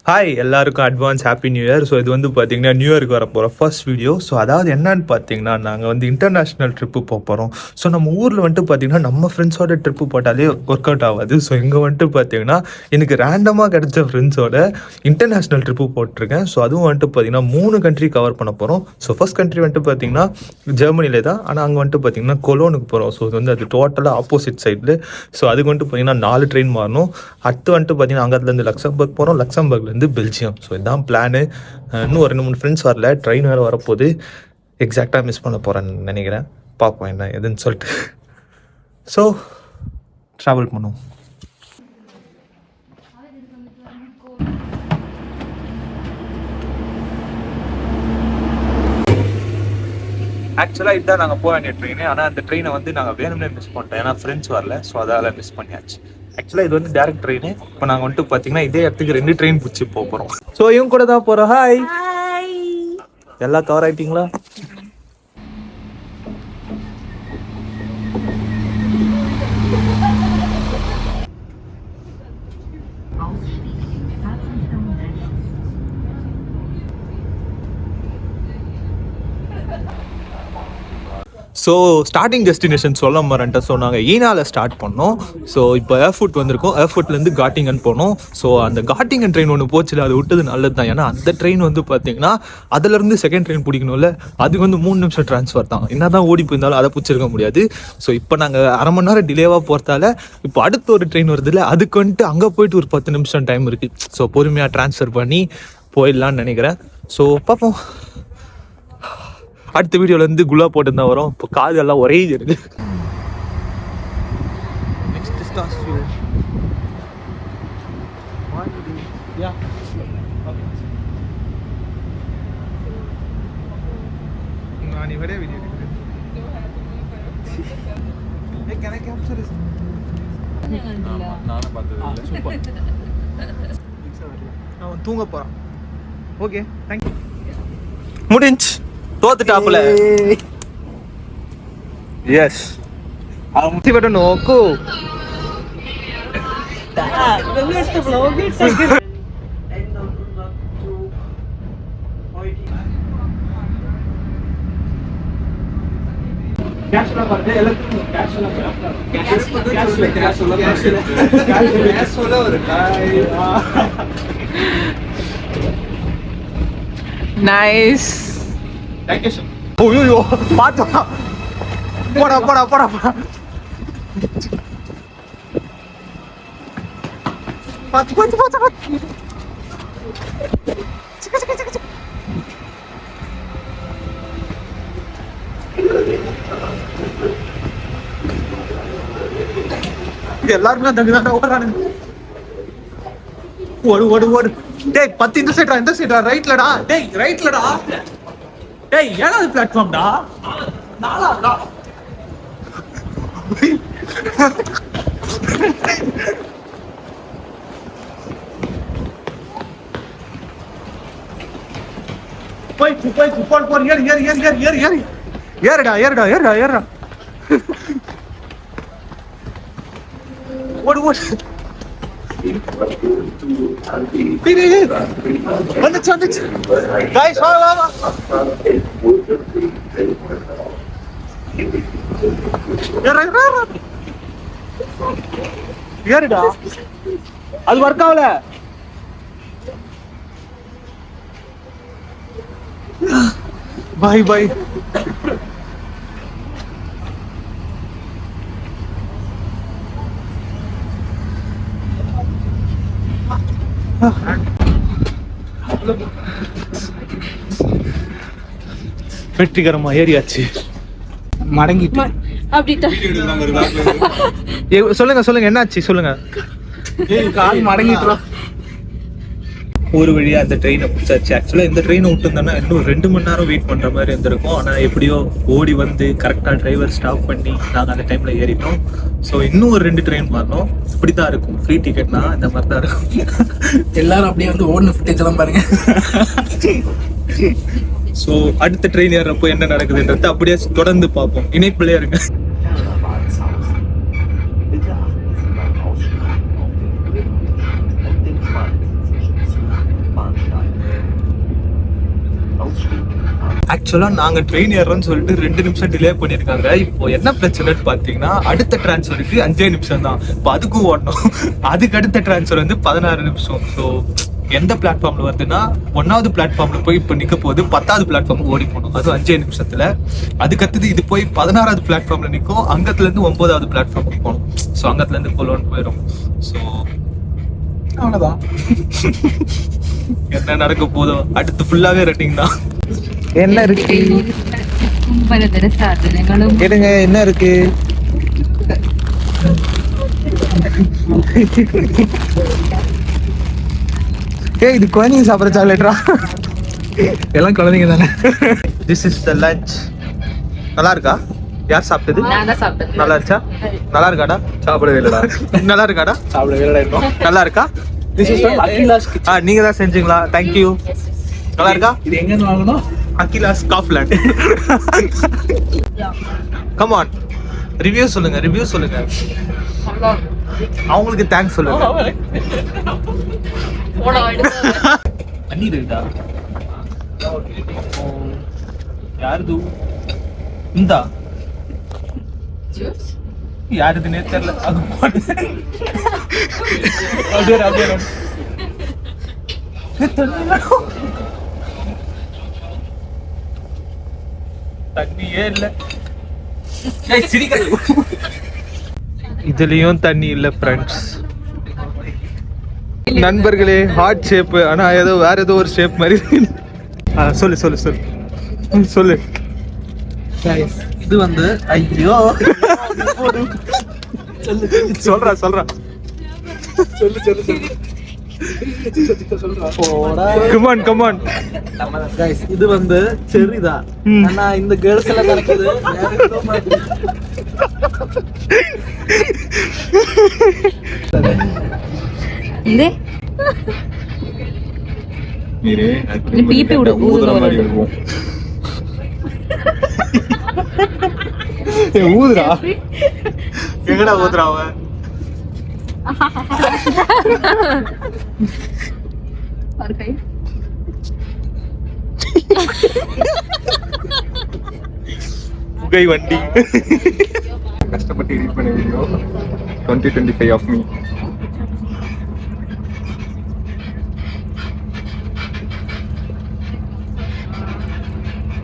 Hi எல்லாருக்கும் advance happy new year. So இது வந்து பார்த்தீங்கன்னா நியூ இயருக்கு வர போகிற ஃபர்ஸ்ட் வீடியோ. ஸோ அதாவது என்னன்னு பார்த்தீங்கன்னா நாங்கள் வந்து இன்டர்நேஷ்னல் ட்ரிப்பு போக போகிறோம். ஸோ நம்ம ஊரில் வந்துட்டு பார்த்தீங்கன்னா நம்ம ஃப்ரெண்ட்ஸோட ட்ரிப்பு போட்டாலே ஒர்க் அவுட் ஆகாது. ஸோ இங்கே வந்துட்டு பார்த்தீங்கன்னா எனக்கு ரேண்டமாக கிடைச்ச ஃப்ரெண்ட்ஸோட இன்டர்நேஷ்னல் ட்ரிப்பு போட்டிருக்கேன். ஸோ அதுவும் வந்துட்டு பார்த்தீங்கன்னா 3 கண்ட்ரி கவர் பண்ண போகிறோம். ஸோ ஃபர்ஸ்ட் கண்ட்ரி வந்துட்டு பார்த்தீங்கன்னா ஜெர்மனிலே தான், ஆனால் அங்கே வந்துட்டு பார்த்தீங்கன்னா கொலோனுக்கு போகிறோம். ஸோ இது வந்து அது டோட்டலாக ஆப்போசிட் சைடில். ஸோ அதுக்கு வந்துட்டு பார்த்தீங்கன்னா 4 ட்ரெயின் மாறணும். அடுத்து வந்துட்டு பார்த்தீங்கன்னா அங்கேருந்து லக்சம்பர்க் போகிறோம், லக்சம்பர்க்லேருந்து பெல்ஜியம். ஸோ இதுதான் பிளானு. இன்னும் ஒரு 2-3 ஃப்ரெண்ட்ஸ் வரல, ட்ரெயின் வேறு வரப்போது. எக்ஸாக்டாக மிஸ் பண்ண போகிறேன்னு நினைக்கிறேன். பார்ப்போம் என்ன எதுன்னு சொல்லிட்டு. ஸோ ட்ராவல் பண்ணுவோம். ஆக்சுவலாக இதுதான் நாங்கள் போக வேண்டிய ட்ரெயின். ஆனால் அந்த ட்ரெயினை வந்து நாங்கள் வேணும்னே மிஸ் பண்ணிட்டோம், ஏன்னா ஃப்ரெண்ட்ஸ் வரல. ஸோ அதால் மிஸ் பண்ணியாச்சு. ஆக்சுவலாக இது வந்து டேரக்ட் ட்ரெயின். இப்போ நாங்கள் வந்துட்டு பார்த்தீங்கன்னா இதே இடத்துக்கு 2 ட்ரெயின் பிடிச்சி போக போகிறோம். ஸோ இவங்க கூட தான் போகிறோம். ஹாய், எல்லாம் கவர் ஆகிட்டீங்களா? ஸோ ஸ்டார்டிங் டெஸ்டினேஷன் சொல்ல மாறேன்ட்ட. ஸோ நாங்கள் ஈனாவில் ஸ்டார்ட் பண்ணோம். ஸோ இப்போ ஏர்ஃபோர்ட் வந்திருக்கோம். ஏர்ஃபோர்ட்லேருந்து காட்டிங்கன் போனோம். ஸோ அந்த காட்டிங்கன் ட்ரெயின் ஒன்று போச்சுல, அது விட்டது நல்லது தான். ஏன்னா அந்த ட்ரெயின் வந்து பார்த்தீங்கன்னா அதுலேருந்து செகண்ட் ட்ரெயின் பிடிக்கணும்ல, அதுக்கு வந்து 3 நிமிஷம் ட்ரான்ஸ்ஃபர் தான். என்ன தான் ஓடி போயிருந்தாலும் அதை பிடிச்சிருக்க முடியாது. ஸோ இப்போ நாங்கள் அரை மணி நேரம் டிலேவாக போகிறதால இப்போ அடுத்த ஒரு ட்ரெயின் வருதுல்ல, அதுக்கு வந்துட்டு அங்கே போயிட்டு ஒரு 10 நிமிஷம் டைம் இருக்குது. ஸோ பொறுமையாக ட்ரான்ஸ்ஃபர் பண்ணி போயிடலான்னு நினைக்கிறேன். ஸோ பார்ப்போம். அடுத்த வீடியோல இருந்து குலா போட்டு தான் வரும். இப்போ காது எல்லாம் ஒரே இருக்கு. தூங்க போறான். Okay, thank you. முடிஞ்சு தோத்துட்டாப்புல. எஸ், அவன் முட்டி பட்ட நோக்கு. நைஸ். ஐயோ பாத்தா, போடா போடா போடா போடா. பாத்து பாத்து பாத்து பாத்து. எல்லாருமே தங்குதான் ஓடுறானுங்க. ஓடு ஓடு ஓடு. டேய் 10 இந்த சைடா, இந்த சைடா, ரைட்லடா. டேய் ரைட்லடா. டேய் ஏழாவது பிளாட்ஃபார்ம்டா. நாலாவதா. போய் போய் போய் போய் ஏறு ஏறு ஏறு ஏறு ஏறு ஏறு. ஏறுடா ஏறுடா ஏறுடா ஏறுடா. ஓடு ஓடு. வந்துச்சு வந்துச்சு. गाइस வா வா வா. ஏறுடா. அது வர்க் ஆகல. Bye bye. வெற்றிகரமா ஏறியாச்சு. மடங்கிட்டு சொல்லுங்க சொல்லுங்க, என்னாச்சு சொல்லுங்க. கால் மடங்கிட்டு ஒரு வழியா அந்த ட்ரெயினை பிடிச்சாச்சு. ஆக்சுவலா இந்த ட்ரெயினை விட்டுருந்தோன்னா இன்னும் 2 மணி நேரம் வெயிட் பண்ற மாதிரி இருந்திருக்கும். ஆனா எப்படியோ ஓடி வந்து கரெக்டா டிரைவர் ஸ்டாப் பண்ணி நாங்க அந்த டைம்ல ஏறிட்டோம். ஸோ இன்னும் ஒரு 2 ட்ரெயின் மாறணும். இப்படிதான் இருக்கும், ஃப்ரீ டிக்கெட்னா இந்த மாதிரி தான் இருக்கும். எல்லாரும் அப்படியே வந்து ஓடுன ஃபுட்டேஜ் எல்லாம் பாருங்க. ஸோ அடுத்த ட்ரெயின் ஏறப்போ என்ன நடக்குதுன்றத அப்படியே தொடர்ந்து பார்ப்போம். இணைப்பிலே இருங்க. ஆக்சுவலாக நாங்கள் ட்ரெயின் ஏறோம்னு சொல்லிட்டு 2 நிமிஷம் டிலே பண்ணியிருக்காங்க. இப்போ என்ன பிரச்சனைன்னு பார்த்தீங்கன்னா அடுத்த டிரான்ஸ்ஃபருக்கு 5 நிமிஷம் தான். இப்போ அதுக்கும் ஓடணும். அதுக்கு அடுத்த டிரான்ஸ்ஃபர் வந்து 16 நிமிஷம். ஸோ எந்த பிளாட்ஃபார்மில் வருதுன்னா 1வது பிளாட்ஃபார்மில் போய் இப்போ நிற்க போகுது, 10வது பிளாட்ஃபார்முக்கு ஓடி போகணும், அதுவும் 5 நிமிஷத்தில். அதுக்கடுத்தது இது போய் 16வது பிளாட்ஃபார்மில் நிற்கும், அங்கத்துலேருந்து 9வது பிளாட்ஃபார்முக்கு போகணும். ஸோ அங்கத்துலேருந்து போலோன்னு போயிடும். ஸோ அவ்வளோதான். என்ன நடக்க போதோ, அடுத்து ஃபுல்லாகவே ரன்னிங் தான். என்ன இருக்கு കുംഭരതര സാധനങ്ങളും கேளுங்க, என்ன இருக்கு? ஏய், இது குழந்தைங்க சாப்பிட்ற சாக்லேட்ரா. எல்லாம் குழந்தைங்க தானே. This is the lunch. நல்லா இருக்கா? யார் சாப்பிட்டது? நான் தான் சாப்பிட்டது. நல்லா இருச்சா? நல்லா இருக்காடா? சாப்பிடவே இல்லடா. நல்லா இருக்காடா? சாப்பிடவே இல்லடா இன்னும். நல்லா இருக்கா? This is from Akila's kitchen. நீங்க தான் செஞ்சீங்களா? தேங்க்யூ. நல்லா இருக்கா? இது எங்க இருந்து வாங்கணும்? அகிலாஸ் காஃப்லேண்ட். கம் ஆன், ரிவ்யூ சொல்லுங்க, ரிவ்யூ சொல்லுங்க. அவங்களுக்கு தேங்க்ஸ் சொல்லுங்க. பன்னீர் இருக்கா? யாருது? இந்தா யாருதுன்னே தெரியல. அது போடு. அப்படியே அப்படியே தண்ணியே இல்ல. இதுலயும் தண்ணி இல்ல ஃப்ரெண்ட்ஸ். நண்பர்களே, ஹார்ட் ஷேப், ஆனா ஏதோ வேற ஏதோ ஒரு ஷேப் மாதிரி. சொல்லு சொல்லு சொல்லு சொல்லு. இது வந்து ஐயோ சொல்றா சொல்றா. சொல்லு சொல்லு சொல்லு. Come on come on. Guys, இது வந்து செர்ரி தான். ஆனா இந்த கேர்ள்ஸ் எல்லாம் கிடைக்குது வேற ஏதோ மாதிரி. എന്തേ நீரே இது பீப்பி விடு, ஊதுற மாதிரி இருக்கும். ஊதுரா. எங்கடா ஊதுறா அவன்? ஒரு கை புகை வண்டி. கஷ்டப்பட்டு எடிட் பண்ண வீடியோ 2025 ஆஃப் மீ.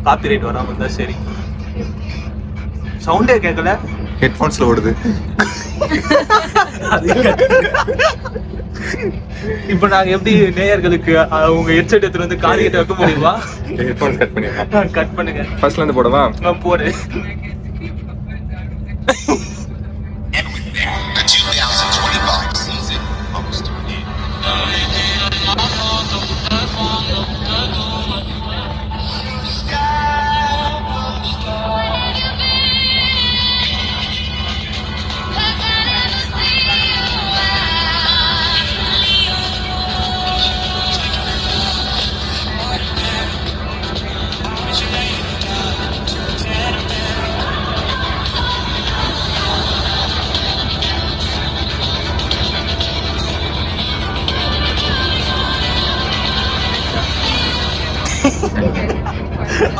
காப்பிரைட் வராம இருந்தா சரி. சவுண்டே கேட்கல. ஹெட்ஃபோன்ஸ்ல ஓடுது. இப்ப நாங்க எப்படி நேயர்களுக்கு உங்க ஹெட்செட் எடுத்து வந்து காது கிட்ட வைக்க முடியுமா? ஹெட்ஃபோன்ஸ் கட் பண்ணிடலாம். கட் பண்ணுங்க. ஃபர்ஸ்ட்ல இருந்து போடவா? போடு. The 2025 season comes to an end.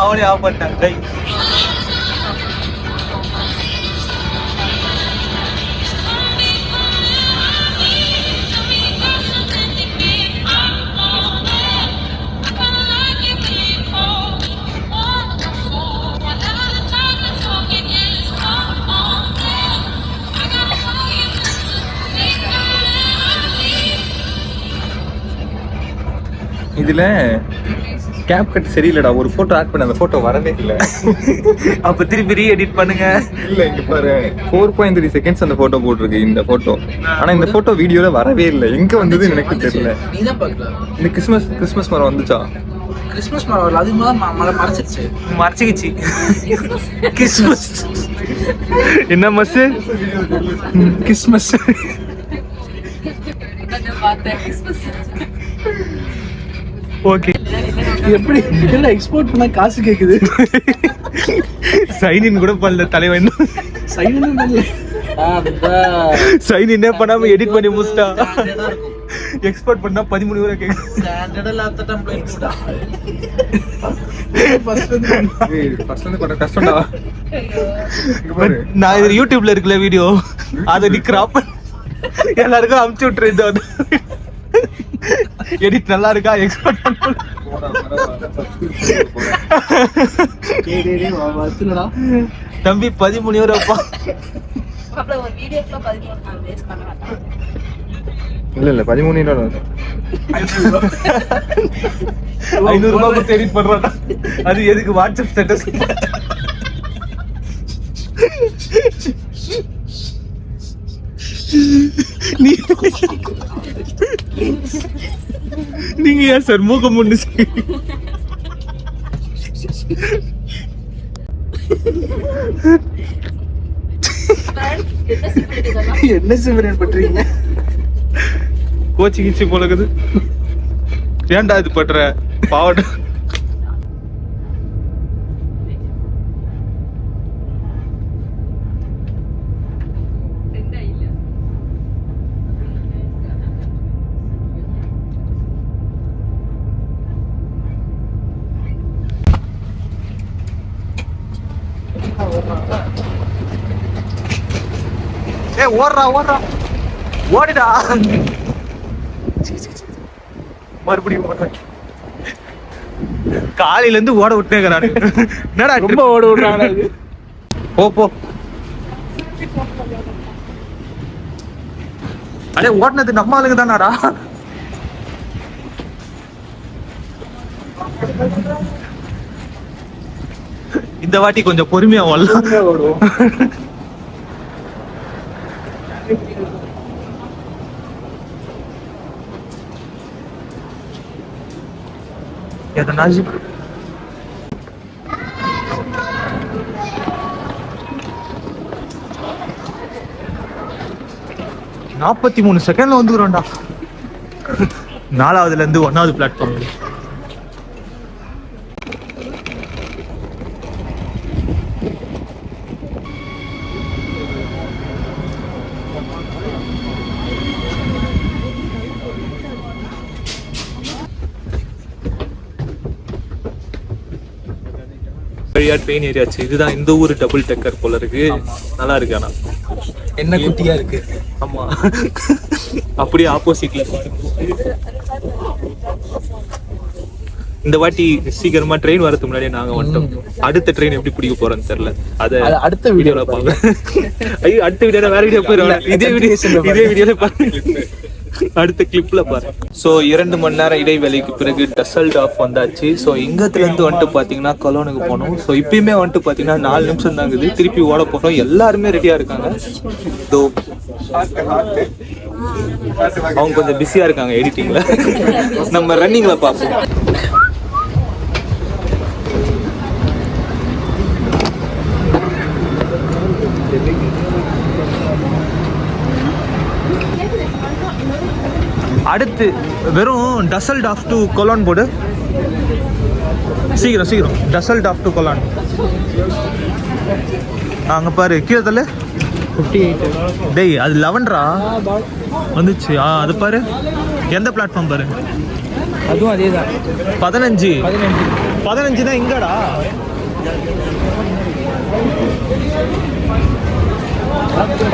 அவனே ஆஃப் பண்ணிட்டான். டேய். இதுல கேப் கட் சரியில்லடா. ஒரு போட்டோ ஆட் பண்ண, அந்த போட்டோ வரவே இல்ல. அப்ப திருப்பி ரீ எடிட் பண்ணுங்க. இல்ல, இங்க பாரு 4.3 செகண்ட்ஸ் அந்த போட்டோ போட்டிருக்கு இந்த போட்டோ. ஆனா இந்த போட்டோ வீடியோல வரவே இல்ல. எங்க வந்ததுன்னு எனக்கு தெரியல. நீ தான் பார்க்கல. இந்த கிறிஸ்மஸ் மரம் வந்துச்சா? கிறிஸ்மஸ் மரம் வரல, அது மழை மறைச்சிருச்சு. மறைச்சிக்கிச்சு. கிறிஸ்மஸ் என்ன மஸ்? கிறிஸ்மஸ். ஓகே. எப்படி இல்ல எக்ஸ்போர்ட் பண்ணா காசு கேக்குது. சைன் இன் கூட பண்ணல தலைவன். சைலண்ட் இல்ல. சைன் இன்னே பண்ணாம எடிட் பண்ணி முடிச்சிட்டா. எக்ஸ்போர்ட் பண்ணா 13 ரூபா கேக்கு. സ്റ്റാൻഡേർഡ് അല്ലാത്ത ടെംപ്ലേറ്റ് കൂടാ ஃபர்ஸ்ட் வந்து பண்ண கஷ்டம்டா. இங்க பாரு. நான் இது யூடியூப்ல இருக்குல்ல வீடியோ, அதை நீ கிராப் எல்லாருக்கும் அமுச்சு விட்டுரு. இந்த எடிட் நல்லா இருக்கா, எக்ஸ்போர்ட் பண்ண போடா, பரவாயில்ல. subscribe போறேன். വത്തില്ലടാ தம்பி 13 ரூபாப்பா. அப்புறம் ஒரு வீடியோக்குள்ள 13 நான் வேஸ்ட் பண்ண மாட்டேன். இல்ல 13 ரூபா. 500 ரூபாய் கொடுத்து எடிட் பண்றாடா. அது எதுக்கு வாட்ஸ்அப் ஸ்டேட்டஸ்? நீங்க ஏன் சார் மூக்க முன்னு என்ன சிவரன் பண்றீங்க கோச்சி கிச்சி போலக்குது. ஏன்டா இது பண்ற பாவட? ஓடுறா ஓடுறா ஓடிடா. மறுபடியும் ஓடுறேன். காலையில இருந்து ஓட விட்டேன். என்னடா ரொம்ப ஓட விடுறாங்க இது. போ போ. அடே ஓடுனது நம்ம ஆளுங்க தானாடா. இந்த வாட்டி கொஞ்சம் பொறுமையா ஓடலாம். எதனாச்சு 43 செகண்ட்ல வந்துக்கிறோம்டா. 4வதுல இருந்து 1வது பிளாட்ஃபார்ம். ட்ரெயின் ஏரியாச்சு. இதுதான் இந்த ஊர் டபுள் டெக்கர் போல இருக்கு. நல்லா இருக்கு. ஆனா என்ன குட்டியா இருக்கு. ஆமா, அப்படியே ஆப்போசிட்ல. இந்த வாட்டி சீக்கிரமா ட்ரெயின் வரதுக்கு முன்னாடியே நாங்க வந்துட்டோம். அடுத்த ட்ரெயின் எப்படி பிடிக்க போறோம்னு தெரியல. அத அடுத்த வீடியோல பாப்போம். ஐயோ, அடுத்த வீடியோல வேற வீடியோ போயிடும். இதே வீடியோல பாருங்க. அடுத்த கிளிப்ல பாருங்க. ஸோ 2 மணி நேரம் இடைவெளிக்கு பிறகு டசல்டாஃப் வந்தாச்சு. ஸோ இங்கத்துல இருந்து வந்துட்டு பாத்தீங்கன்னா கொலோனுக்கு போனோம். ஸோ இப்பயுமே வந்துட்டு பாத்தீங்கன்னா 4 நிமிஷம் தாங்குது. திருப்பி ஓட போறோம். எல்லாருமே ரெடியா இருக்காங்க. இதோ அவங்க கொஞ்சம் பிஸியா இருக்காங்க எடிட்டிங்ல. நம்ம ரன்னிங்ல பார்ப்போம். அடுத்து வெறும் டசல்டாஃப் டு கொலான் போடு. சீக்கிரம் சீக்கிரம். டசல்டாஃப் டு கொலான். அங்க பாரு கீழே தள்ளு. 58 டேய் அது 11ரா வந்துச்சு. அது பாரு எந்த பிளாட்ஃபார்ம் பாரு. அதுவும் அதேதான் 15 15 தான் இங்கடா.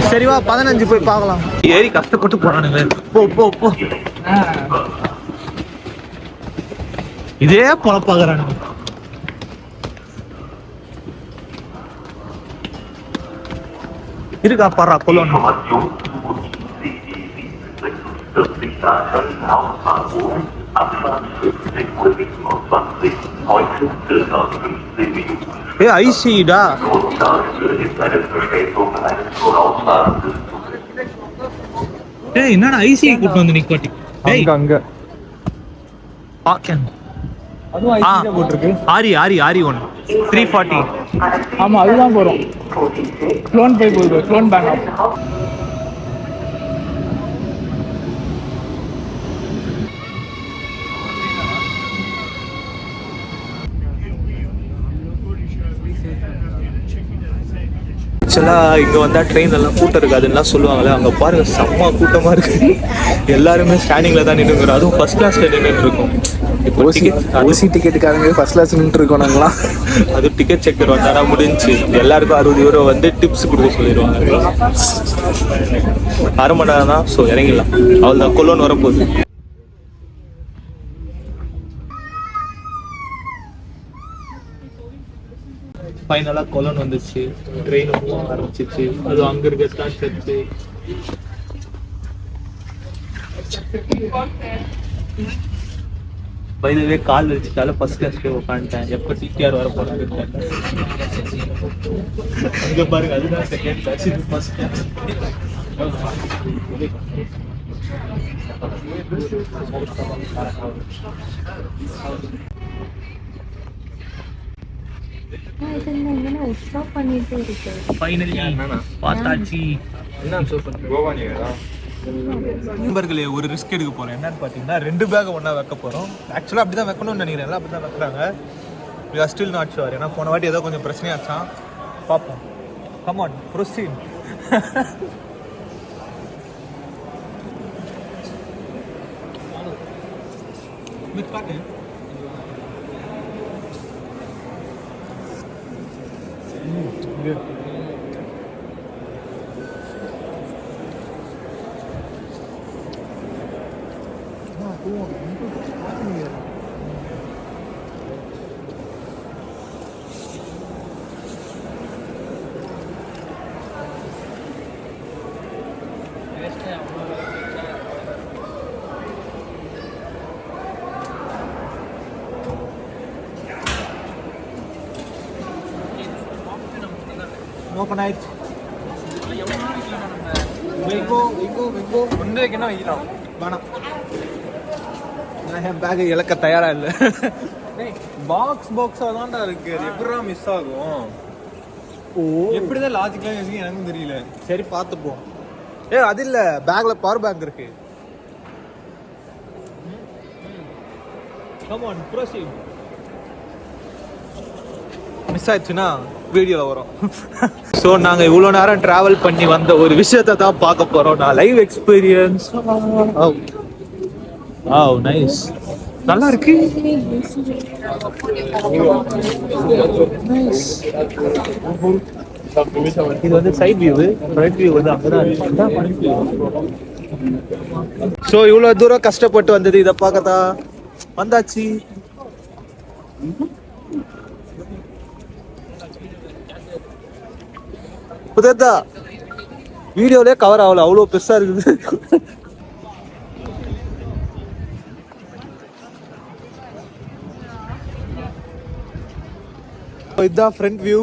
சரிவா 15 போய் பார்க்கலாம். ஏறி கஷ்டப்பட்டு போறானுங்க. போ போ போ. இதே பொழப்பாக்குறானுங்க. இருக்கா பாரா கொலோன். ஏ ஐசிடா. ஏய் என்னடா ஐசி கூட்டி வந்து நிப்பாட்டி. டேய் அங்க பாக்கன். அதுவும் ஐசியா போட்டுருக்கு. ஆரி 1 340. ஆமா அதுதான் போறோம். க்ளோன் போய் போகுது. Clone bank. ஆக்சுவலாக இங்கே வந்தால் ட்ரெயின் எல்லாம் கூட்டம் இருக்காதுன்னா சொல்லுவாங்களே, அங்கே பாருங்கள் செம்ம கூட்டமாக இருக்குது. எல்லாருமே ஸ்டாண்டிங்கில் தான் நின்றுக்கிறோம், அதுவும் ஃபர்ஸ்ட் கிளாஸில் நின்றுட்டு இருக்கோம். இப்போ ஓசி டிக்கெட்டுக்காரங்க ஃபர்ஸ்ட் கிளாஸ் நின்று இருக்கோம் நாங்களாம். அது டிக்கெட் செக்கர் வந்தாரா முடிஞ்சு எல்லாருக்கும் 60 euro வந்து டிப்ஸ் கொடுக்க சொல்லிடுவாங்க. 1/2 மணி நேரம் தான், ஸோ இறங்கிடலாம். அவள் தான் கொல்லோன்னு வரப்போகுது. ஃபைனலாக கொலன் வந்துச்சு, ட்ரெயின் ஆரம்பிச்சிச்சு. அது அங்கே இருக்கத்தான் சர்ச்சு. பைதவே கால் வச்சுட்டால ஃபர்ஸ்ட் கிளாஸ்ல உட்காந்துட்டேன். எப்போ டிடிஆர் வர போறாங்க அங்கே பாருங்க, அதுதான் செகண்ட் கிளாஸ், இது ஃபர்ஸ்ட் கிளாஸ். ஃபைனலி பார்த்தாச்சு. நண்பர்களே, ஒரு ரிஸ்க் எடுக்க போகிறோம். என்னன்னு பார்த்தீங்கன்னா 2 பேக் ஒன்றா வைக்க போகிறோம். ஆக்சுவலாக அப்படி தான் வைக்கணும்னு நினைக்கிறேன், எல்லாம் அப்படி தான் வைக்கிறாங்க. We are still not sure. ஏன்னா போன வாட்டி ஏதோ கொஞ்சம் பிரச்சனையாச்சான். பார்ப்போம். Come on, proceed. காட்டு. ஓப்பன் ஆயிடுச்சு. என்ன வைக்கலாம் வேணாம், நான் என் பேக்கை இழக்க தயாரா இல்லை. பாக்ஸா தான்டா இருக்கு. அது எப்படிடா மிஸ் ஆகும்? எப்படிதான் லாஜிக்கலா யோசிக்க எனக்கும் தெரியல. சரி பார்த்துப்போம். அது இல்ல, பேக்ல பவர் பேங்க் இருக்கு. Come on, proceed. மிஸ் ஆயிடுச்சுன்னா வீடியோவில் வரும். ஸோ நாங்கள் இவ்வளோ நேரம் ட்ராவல் பண்ணி வந்த ஒரு விஷயத்தை தான் பார்க்க போகிறோம். நான் லைவ் எக்ஸ்பீரியன்ஸ். நைஸ், நல்லா இருக்கு. இது வந்து சைட் வியூ, ஃப்ரண்ட் வியூ வந்து அங்கதான் இருக்கு. ஸோ இவ்வளோ தூரம் கஷ்டப்பட்டு வந்தது இதை பார்க்கத்தான் வந்தாச்சு. புதா வீடியோலே கவர் ஆகல, அவ்வளோ பெருசா இருக்குது. இதுதான் front view.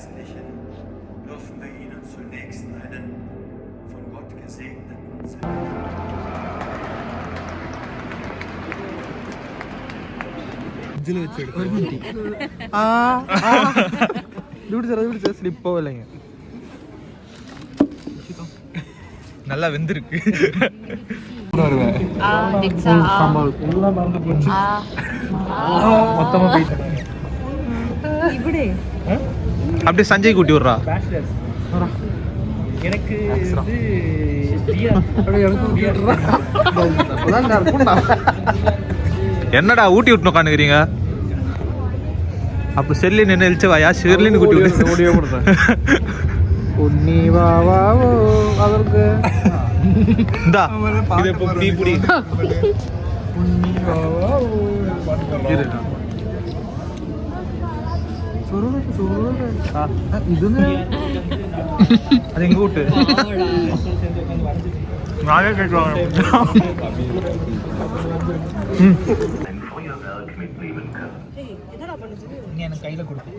Geistlichen dürfen wir Ihnen zunächst einen von Gott gesegneten slip போகலைங்க. நல்லா வெந்திருக்கு. மொத்தமா போயிட்டு இப்படி அப்படியே சஞ்சய் கூட்டி விட்றா. எனக்கு என்னடா ஊட்டி விட்டு உட்காந்துக்கிறீங்க? அப்போ செல்லி நின்று எழுச்சவாயா ஷெர்லின்னு கூட்டி விட்டு ஓடியே கொடுத்தேன். உன்னி வா வாவோ அதற்கு இந்தா இதை இப்போ புடி புடி. உன்னி வா வாவோ இது அது எங்க வீட்டு நானே கேட்குவாங்க. என்னடா பண்ணுது? நீ எனக்கு கையில கொடுத்து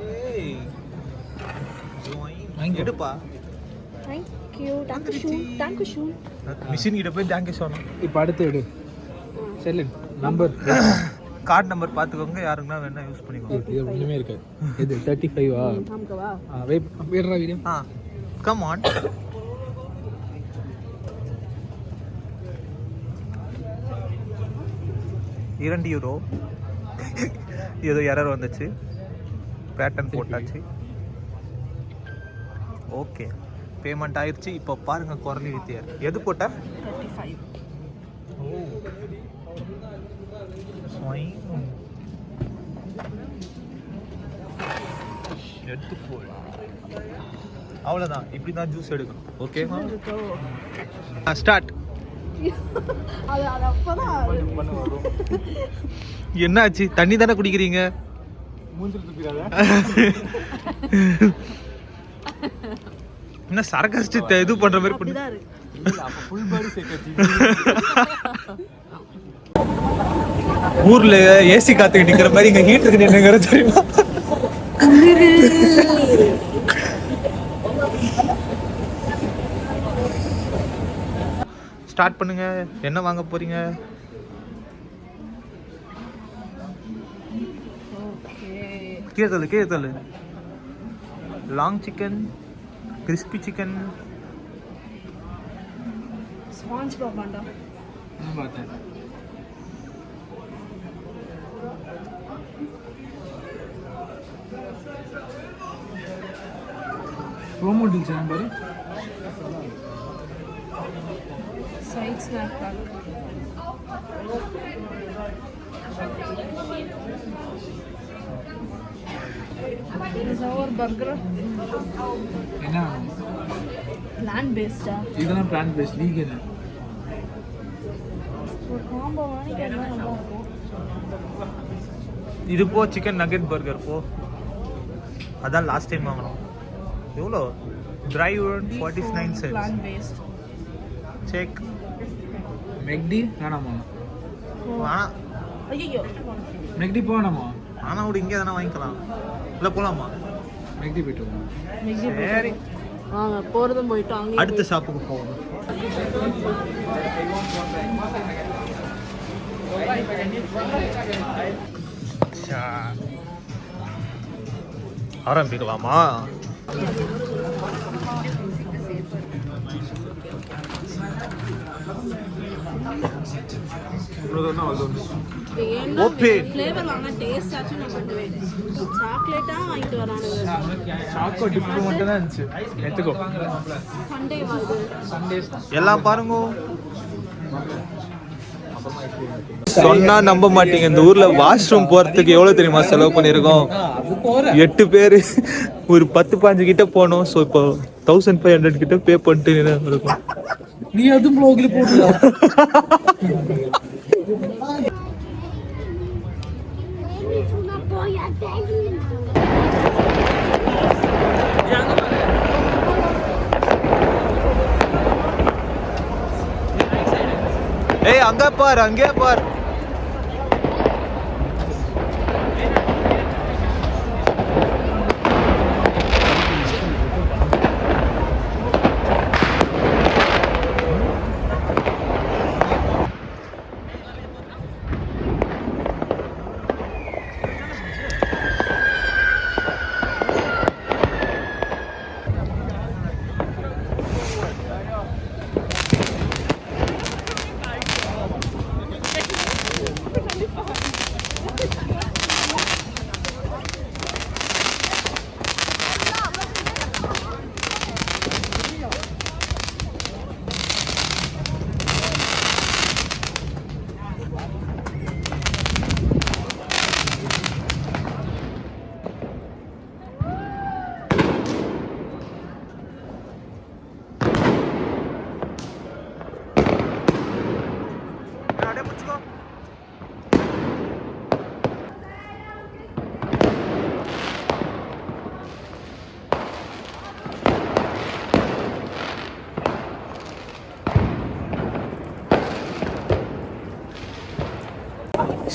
எடுப்பா. மிஷின் கிட்ட போய் தேங்க்யூ சொல்லணும். இப்போ அடுத்து எடு செல்லு நம்பர் கார்டு நம்பர் பார்த்துக்கோங்க, யாருக்குன்னா வேணா யூஸ் பண்ணிக்கோங்க. இது ஒன்றுமே இருக்காது. இது 35வா? நமக்குவா? வேடுறா வீடியோ. Come on. €2 ஏதோ எரர் வந்துச்சு, பேட்டர்ன் போட்டாச்சு. ஓகே பேமெண்ட் ஆயிடுச்சு. இப்போ பாருங்க குரலி வித்தியா எது போட்ட? 35. எடுத்து போடு. அவ்வளோதான், இப்படி தான் ஜூஸ் எடுக்கணும். Okay start. அது அப்பதான் என்னாச்சு? தண்ணி தானே குடிக்கிறீங்க? மூஞ்சில் துப்பிடாத. என்ன சரக்கஸ்ட் இது பண்ற மாதிரி பண்ணு. அப்படிதான் இருக்கு. அப்போ ஃபுல் பாடி சேர்க்கச்சு. ஊர்ல ஏசி காத்துக்கு நிக்கிற மாதிரி இங்க ஹீட்டருக்கு நின்னுங்கிற தெரியுமா? ஸ்டார்ட் பண்ணுங்க. என்ன வாங்க போறீங்க? கீழே தள்ளு. Long chicken, crispy chicken. Sponge பாபாண்டா. நான் பார்த்தேன். Promo deals number side snack pack. ஒரு பர்கர் என்ன பிளான் பேஸ்டா? இதெல்லாம் பிளான் பேஸ்ட் வீகன். ஒரு காம்போ வாங்கிட்டா நல்லா இருக்கும். இது போ சிக்கன் நகெட் பர்கர் போ. அதான் லாஸ்ட் டைம் வாங்கணும். எவ்வளோ? ட்ரை 49 cents. Plant based. Check. McD வேணாமா? வேணாம். ஐயோ மெக்டி போகணுமா? ஆனால் கூட இங்கே தானே வாங்கிக்கலாம். இல்லை போகலாமா? மெக்டி போயிட்டு வரணும். சரி வாங்க போறதும் போயிட்டு அங்கே அடுத்த ஷாப்புக்கு போவோம். ஆரம்பிக்கலாமா? Open. ஃப்ளேவர் வாங்க டேஸ்ட் ஆச்சு நான் பண்ணுவேன். சாக்லேட்டா வாங்கிட்டு வரானுங்க. சாக்கோ டிப் மட்டும் தான் இருந்துச்சு. எடுத்துக்கோ. சண்டே வருது. சண்டேஸ் எல்லாம் பாருங்க. சொன்னா நம்ப மாட்டீங்க, இந்த ஊர்ல வாஷ்ரூம் போறதுக்கு எவ்வளவு தெரியுமா செலவு பண்ணிருக்கோம்? 8 பேரு ஒரு 10-15 கிட்ட போனோம். ஸோ இப்போ 1500 கிட்ட பே பண்ணிட்டு இருக்கும். நீ அதுவும் ப்ளாக்ல போடுற. ஏய் அங்க பார், அங்கே பார்.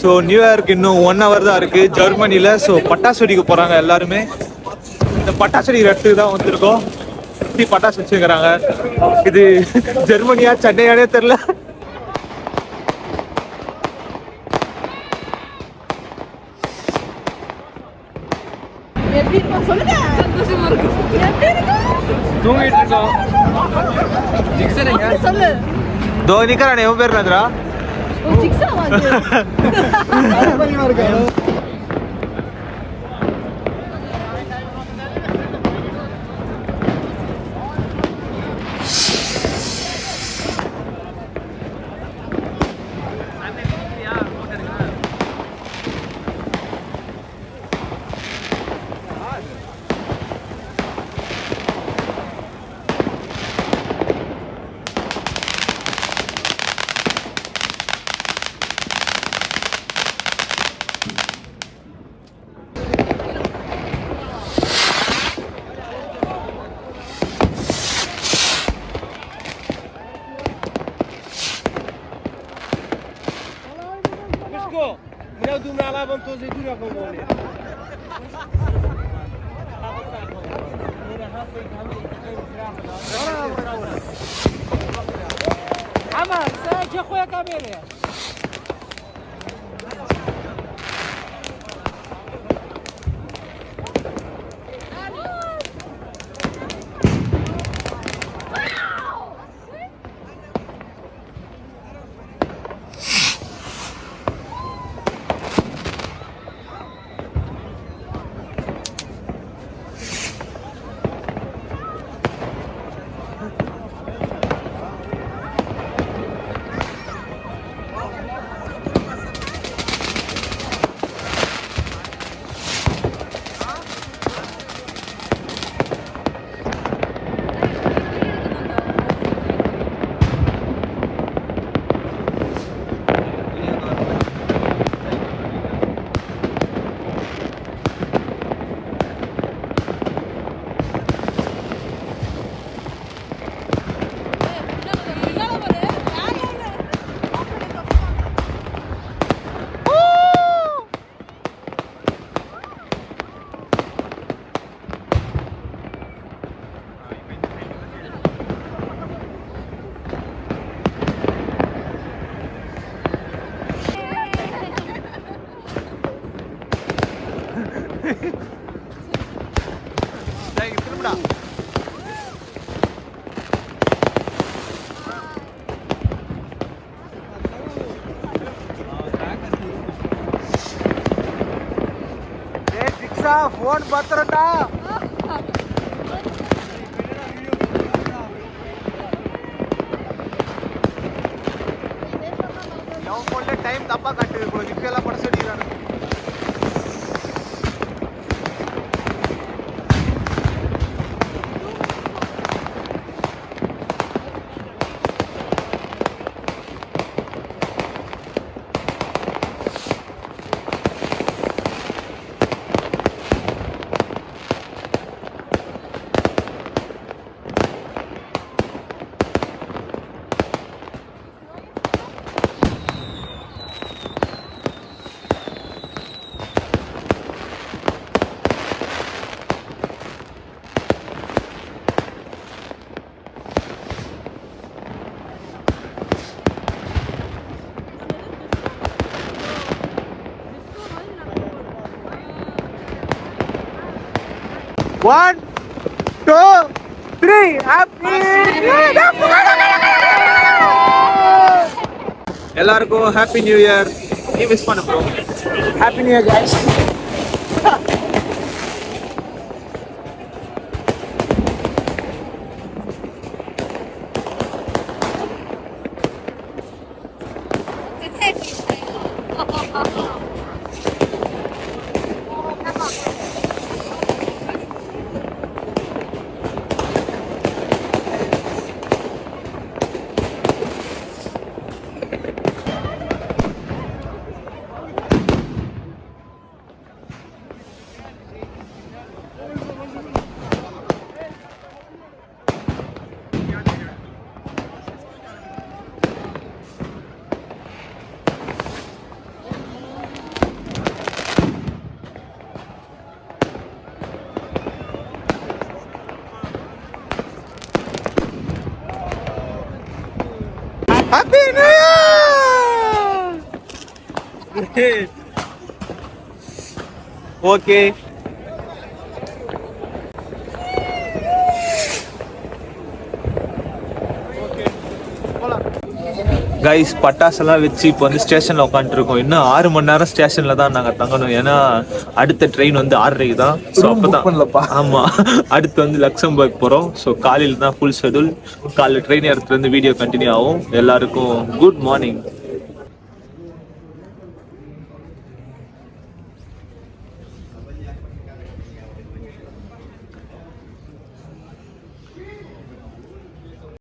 ஸோ நியூ இயர்க்கு இன்னும் 1 hour தான் இருக்குது ஜெர்மனியில். ஸோ பட்டாசு வெடிக்க போகிறாங்க எல்லாருமே. இந்த பட்டாசு வெடிக்கிற இடத்துக்கு தான் வந்திருக்கோம். சுற்றி பட்டாசு வச்சுக்கிறாங்க. இது ஜெர்மனியா சென்னையானே தெரில. எப்படி இருக்கும் சொல்லுங்க. சந்தோஷமா இருக்கு. எப்படி இருக்கும்? தூங்கிட்டு இருக்கோம். அப்படி சொல்லு. தோனிக்காரன் எவன் பேர் நதுரா? ஓ ஜிக்ஸா வாங்க. ஃபோன் பத்திரம்டா. எவன் ஃபோன்ல டைம் தப்பா காட்டுது. இப்போ இப்பெல்லாம் பட சொல்லிக்கிறாங்க. One, two, three, happy எல்லாருக்கும் ஹாப்பி நியூ இயர். நீ மிஸ் பண்ண bro. Happy new year guys. Happy new year. Okay guys, பட்டாசெல்லாம் வச்சு இப்போ வந்து ஸ்டேஷனில் உட்காந்துருக்கோம். இன்னும் 6 மணி நேரம் ஸ்டேஷனில் தான் நாங்கள் தங்கணும். ஏன்னா அடுத்த ட்ரெயின் வந்து 6:30 தான். ஸோ அப்போ தான் ஆமாம், அடுத்து வந்து லக்சம்பர்க் போகிறோம். ஸோ காலையில் தான் ஃபுல் ஷெடியூல். காலையில் ட்ரெயின் இடத்துலேருந்து வீடியோ கண்டினியூ ஆகும். எல்லாருக்கும் குட் மார்னிங்.